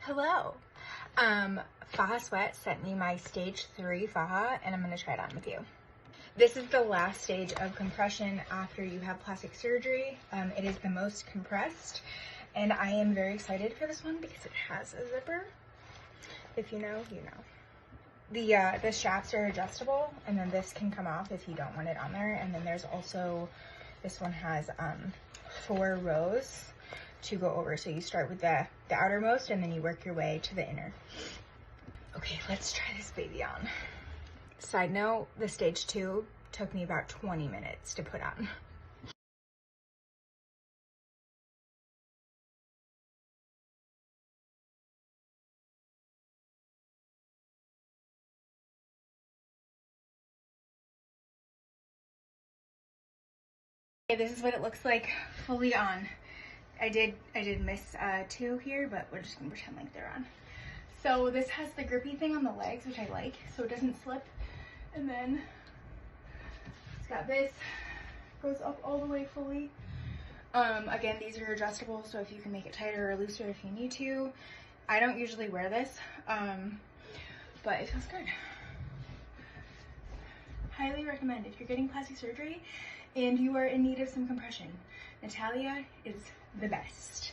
Hello. Faja Sweat sent me my stage 3 faja and I'm going to try it on with you. This is the last stage of compression after you have plastic surgery. It is the most compressed and I am very excited for this one because it has a zipper. If you know, you know. The straps are adjustable and then this can come off if you don't want it on there. And then there's also, this one has 4 rows to go over. So you start with the outermost and then you work your way to the inner. Okay, let's try this baby on. Side note, the stage 2 took me about 20 minutes to put on. Okay, this is what it looks like fully on. I did miss 2 here, but we're just gonna pretend like they're on. So this has the grippy thing on the legs, which I like, so it doesn't slip. And then it's got this, goes up all the way fully. Again, these are adjustable, so if you can make it tighter or looser if you need to. I don't usually wear this, but it feels good. Highly recommend if you're getting plastic surgery and you are in need of some compression. Natalia is the best.